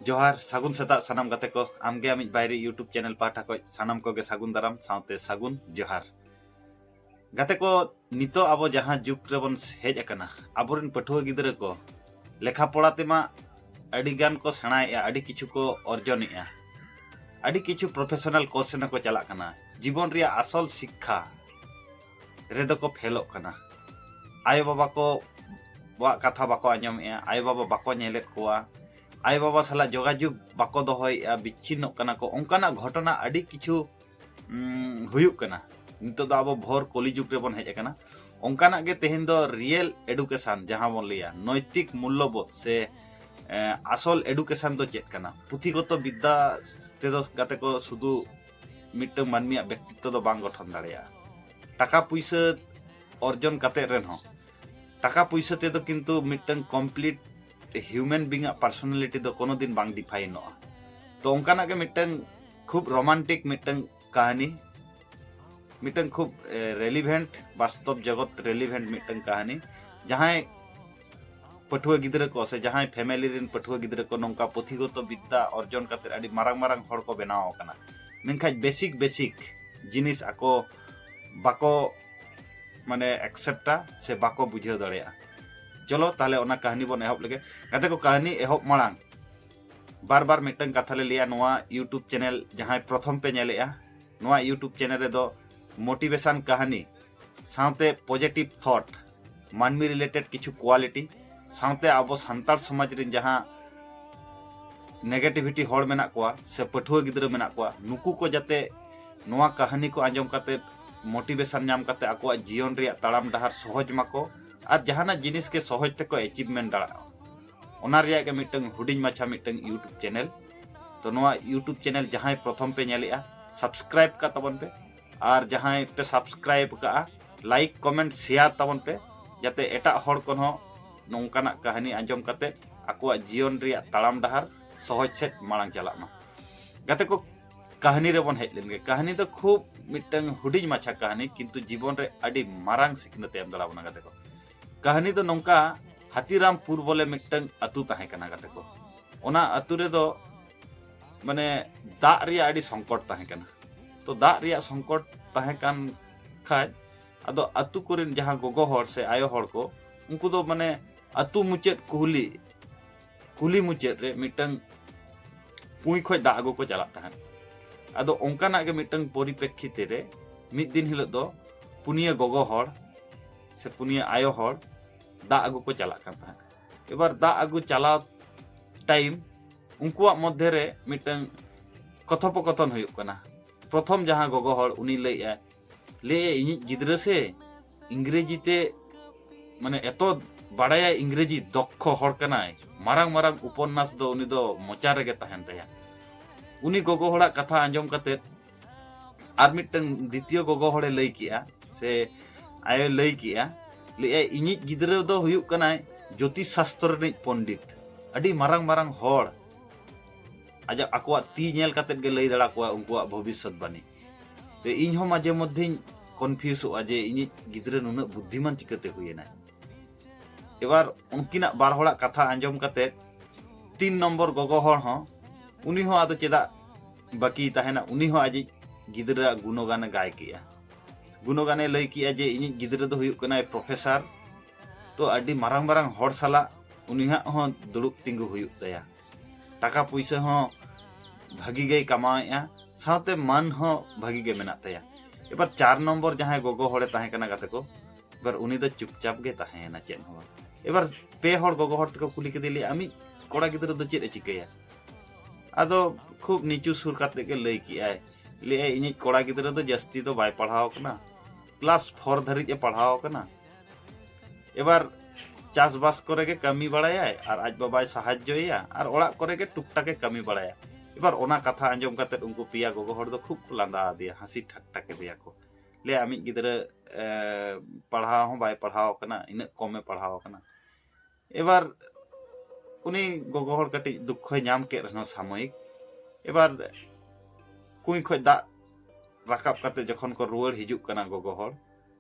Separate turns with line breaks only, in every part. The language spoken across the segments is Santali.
जोहार सागुन सेता सानाम गाते को आमगे आमिज बायरी यूट्यूब चैनल पाठा को सानाम को गे सागुन दाराम साउते सागुन जोहार गाते को नितो आबो जहां जुग रेबन हेज अकना आबोरिन पठुआ गिदरे को लेखा पढ़ा तेमा अडी गान को सेणाएया अडी किछु को अर्जनेया अडी किछु प्रोफेशनल कोर्स न को चला कना जीवन रिया असल शिक्षा रेदो को फेलोक कना आयो बाबा को वा कथा बाको आंजमेया आयो बाबा बाको नेलेत कोआ आय बाबा साला जोगाजुग बाको दोहयेआ बिच्छिन्नोग कना को ओंकाना घटना अडी किछु हुयुग कना नितो दो आबो भोर कलिजुग रेबन हेज अकना ओंकाना गे तेहेन दो रियल एडुकेशन जहां बोन लिया नैतिक मूल्यबोध से आसल एडुकेशन दो चेक कना पुथिगत विद्या तेदो गाते को शुधु मिट्टं मानमिया व्यक्तित्व दो बांग गठन दाड़ेया टाका पुइसा अर्जन काते रेन हो टाका पुइसा तेदो किंतु मिट्टं कमप्लीट ह्यूमन बीइंग पर्सनालिटी दो कोनो दिन बांग डिफाइन होआ तो ओंकाना के मिट्टं खूब रोमांटिक मिट्टं कहानी मिट्टं खूब रेलिवेंट वास्तव जगत रेलिवेंट मिट्टं कहानी जहां पठुआ गिदरे को से जहां फैमिली रिन पठुआ गिदरे को नोंका पुथिगत विद्या अर्जन काते अडी मारांग मारांग हड़ को बनाव कना मेनखाज बेसिक जिनिस आको बाको माने एक्सेप्टा से बाको बुझाव दाड़ेया चलो ताले ओना कहानी बन एहब लगे गाते को कहानी एहब मांग बार बार मिट्टन कथा ले लिया नोआ यूट्यूब चैनल जहां प्रथम पे नेलेया नोआ यूट्यूब चैनल रे दो मोटिवेशन कहानी साउते पॉजिटिव थॉट मानमी रिलेटेड किछु क्वालिटी साउते आबो संतार समाज रिन जहां नेगेटिविटी हड़ मेना कोआ से पठुआ गिदरा मेना कोआ नुकु को जाते नोआ कहानी को आंजम काते मोटिवेशन नाम काते आकोआ जीवन रिया ताड़ाम डहार सहज माको और जहाना जिनिस के सहज तक अचिवमेंट दाड़ा ओना रिया के मिट्टन हुडिंग माछा मिट्टन यूट्यूब चैनल तो नोआ यूट्यूब चैनल जहां प्रथम पे नेलेआ सब्सक्राइब का तबन पे और जहां पे सब्सक्राइब का लाइक कमेंट शेयर तबन पे जाते एटा हड़ को नोंकाना कहानी आंजम काते आकोआ जीवन रिया ताड़ाम डहार सहज से मांग चलामा गाते को कहानी रे बन हेज लेनगे कहानी तो खूब मिट्टन हुडिंग माछा कहानी किंतु जीवन रे अडी मारांग सिखनते एम दड़ा बना गाते को कहानी तो नौका हाथीरामपुर बोले मिट्टन अतु ताहे कना गाते को ओना अतु रे दो माने दाग रिया अडी संकट ताहे कना तो दाग रिया संकट ताहे कान खाज अदो अतु कोरिन जहां गोगो हड़ से आयो हड़ को उनको दो माने अतु मुचेद कुली मुचेद रे मिट्टन पुई खoj दाग अगु को चला ताहे अदो ओंकाना के मिट्टन परिप्रेक्षित रे मिद दिन हिलो दो पुनिया गोगो हड़ से पुनिया आयो हड़ दा अगु को चला करता है एबार दा अगु चला टाइम उनकुआ मध्य रे मिटन कथोपकथन हुयुक कना प्रथम जहां गोगो हड़ उनी ले इनि गिदरा से इंग्रेजी ते माने एतो बाड़ाया इंग्रेजी दक्ष हड़ कनाय मारांग मारांग उपन्यास दो उनी दो मोचा रेगे तहन तया उनी गोगो हड़ा कथा आंजम काते आर मिटन द्वितीय गोगो हड़े लई किया से आयो लई किया ले इनि गिदरा दो हुयुक कनाय ज्योतिष शास्त्र रे पंडित अडी मारांग मारांग हड़ आज आकोआ ती नेल काते गे लई दड़ा कोआ उनकुआ भविष्यत बानी ते इन हो माजे मध्य कन्फ्यूज हो जे इनि गिदरा नुना बुद्धिमान चिकते हुयेना एबार उनकिना बार हड़ा कथा आंजम काते 3 नंबर गोगो हड़ हो उनी हो आदो चेदा बाकी ताहेना उनी हो आज गिदरा गुणगान गाय किया गुणगाने लई किया जे इनि गिदरा दो हुयुक कनाय प्रोफेसर तो अडी मारांग मारांग हड़ साला उनिहा हो दुड़ुब तिंगु हुयुक तया टाका पैसा हो भागी गे कमाएआ साथे मान हो भागी गे मेना तया एबार 4 नंबर जहां गोगो हड़े ताहे कना गाते को एबार उनी दो चुपचाप गे ताहेना चेन हो एबार पे हड़ गोगो हड़ को कुली केदे ले आमी कोड़ा गिदरा दो चेद चिकैया आदो खूब नीचू सुर काते के लई कियाय ले इनि कोड़ा गिदरा दो जस्ती तो बाय पढ़ाओ कना क्लास 4 धरिज पढ़ाओ कना एबार चासबास करे के कमी बड़ाया और आज बाबाय साहाय्यया और ओड़ा करे के टुकटाके कमी बड़ाया एबार ओना कथा आंजम काते उनको पिया गोगो हड़ दो खूब लांदा दिया हंसी ठट्टा के दिया को ले आमी गिदरा पढ़ाओ हो बाय पढ़ाओ कना इन कमे पढ़ाओ कना एबार उनी गोगो हड़ कटी दुख नाम के रहनो सामयिक एबार कुई खoj दा राकाब काते जखन को रुआड़ हिजुक कना गोगो हड़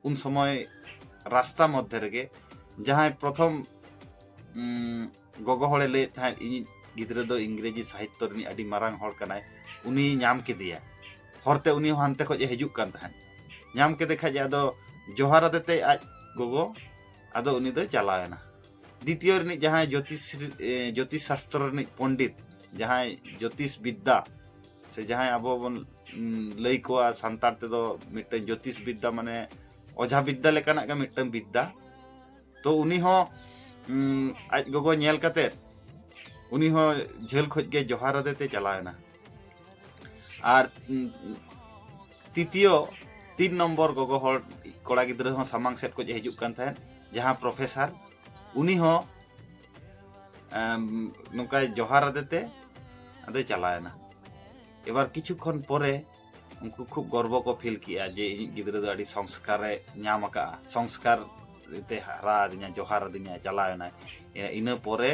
उन समय रास्ता मध्य रेगे जहां प्रथम गोगो हड़े ले थाय इन गिद्रा दो इंग्रेजी साहित्य रनी अडी मारांग हॉर कनाय उनी नाम केदिया हरते उनी हानते खो हिजुक कान तहन नाम केदे खाज आदो जोहार आदेते आज गोगो आदो उनी दो चलावेना द्वितीय रनी जहां ज्योतिष शास्त्र रनी पंडित जहां ज्योतिष विद्या से जहां अब बन लई कोआ संतार ते दो मिटन ज्योतिष विद्या माने ओझा विद्या लेकाना का मिटन विद्या तो उनी हो आज गोगो नेल कते उनी हो झेल खोज के जोहार आदेते चलावेना और तृतीय 3 नंबर गोगो हर कोड़ा गिद्रा हो सामांग सेट को हिजुक कान तहन जहां प्रोफेसर उनी हो नुका जोहार आदेते आदे चलावेना एबार किछु खन परे उनको खूब गर्व को फील किया जे गिद्रा दो अडी संस्कार नाम आका संस्कार ते हरा दिना जोहार दिना चलावेना इना परे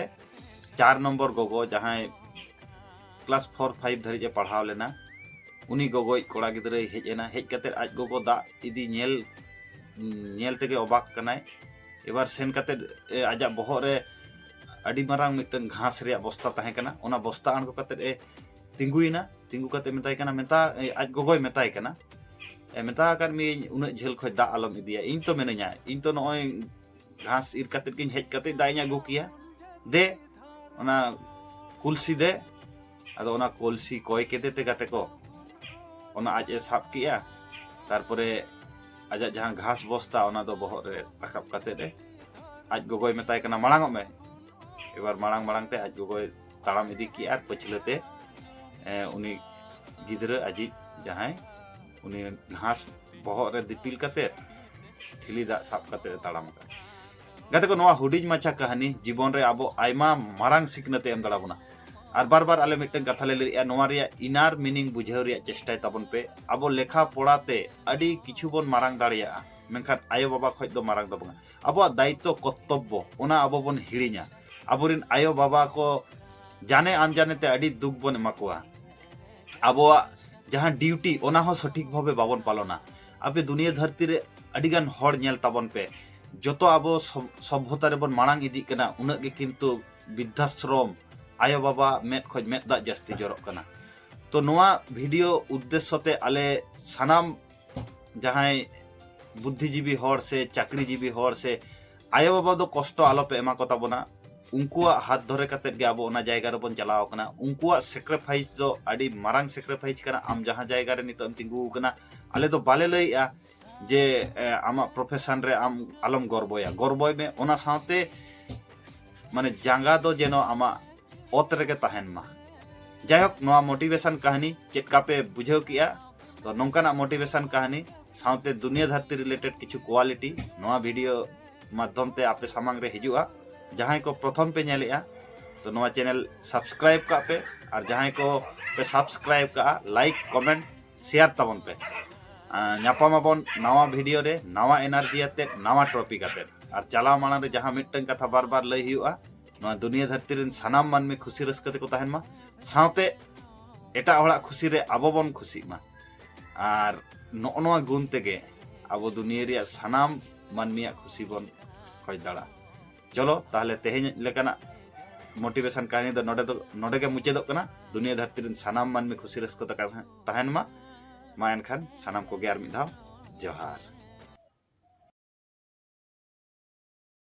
4 नंबर गोगो जहां क्लास 4 5 धरि पढ़ाव लेना उनी गोगो कोड़ा गिद्रा हेजना हेज कते आज गोगो दा इदी नेल तेगे अबाक कनाय एबार सेन कते आजा बहर रे अडी मारांग मिटन घास रे बस्ता ताहे कना ओना बस्ता आणगो कते तिंगुइना तिंगु कते मेताय कना मेता आज गोगोय मेताय कना मेता कर मी उना झेल खoj दा आलम इदिया इन तो मेनया इन तो नय घास इर कते किन हेज कते दाइñ आगु किया दे ओना कुलसी दे आदो ओना कुलसी कोय केदे ते गाते को ओना आज ए साब किया तारपरे आजा जहां घास बस्ता ओना दो बहर रे राखाब कते रे आज गोगोय मेताय कना मांगांग मे एबार मांगांग मांगांग ते आज गोगोय ताड़ाम इदी किया पछलेते उनी गिद्रा आजी जहां उनी घास बहर रे दिपिल कते ठिली दा साब कते ताड़ाम का गाते को नोआ हुडिज माछा कहानी जीवन रे आबो आयमा मारांग सिकनते एम दाड़ाबोना और बार बार आले मिटन कथा ले लिया नोआ रिया इनार मीनिंग बुझाव रिया चेष्टा ताबन पे आबो लेखा पढ़ाते अडी किछु बोन मारांग दाड़िया मेनखान आयो बाबा खoj दो मारांग दो बंगा आबो दायित्व कर्तव्य ओना आबो बोन हिड़िया आबोरिन आयो बाबा को जाने अनजाने ते अडी दुख बोन एमाकोआ आबो जहां ड्यूटी ओना हो सठिक भावे बाबन पालना आपे दुनिया धरती रे अडिगान हर नेल ताबन पे जतो आबो सभ्यता रे बोन मारांग इदी कना उना गे किंतु वृद्धाश्रम आयो बाबा मेद खoj मेद दा जास्ती जरक कना तो नोआ वीडियो उद्देश्य ते आले सानाम जहां बुद्धिजीवी हर से चाकरीजीवी हर से आयो बाबा दो कष्ट आलो पे एमा को ताबोना उनकुआ हाथ धरे कते गे आबो ओना जायगा रे बोन चलाव कना उनकुआ सैक्रिफाइस दो अडी मारांग सैक्रिफाइस कना आम जहां जायगा रे नितम तिंगु कना आले तो बाले लइया जे आमा प्रोफेशन रे आम आलम गर्बय में ओना साथे माने जांगा दो जेनो आमा ओत रेगे तहन मा जायक नोआ मोटिवेशन कहानी चेका पे बुझाव किया तो नोंकाना मोटिवेशन कहानी साथे दुनिया धरती रिलेटेड किछु क्वालिटी नोआ वीडियो माध्यम ते आपे सामांग रे हिजुआ जहां को प्रथम पे नेलेआ तो नोआ चैनल सब्सक्राइब का पे और जहां को पे सब्सक्राइब का लाइक कमेंट शेयर तबन पे नापामाबन नवा वीडियो रे नवा एनर्जी आते नवा टॉपिक आते और चला माना रे जहां मिटन कथा बार बार लई हुआ नोआ दुनिया धरती रे सानाम मान में खुशी रस्क ते को तहन मा साथे एटा हड़ा खुशी रे आबो बन खुशी मा और नोआ गुण तेगे आबो दुनिया रे सानाम मानमिया खुशी बन खoj दाड़ा चलो ताहले तेहेñ लेकाना मोटिवेशन कहानी दो नोडे के मुचेदोग कना दुनिया धरती रे सानाम मान में खुशी रस्क तहन मा एनखान सानाम को गे आर मिद धाव जोहार।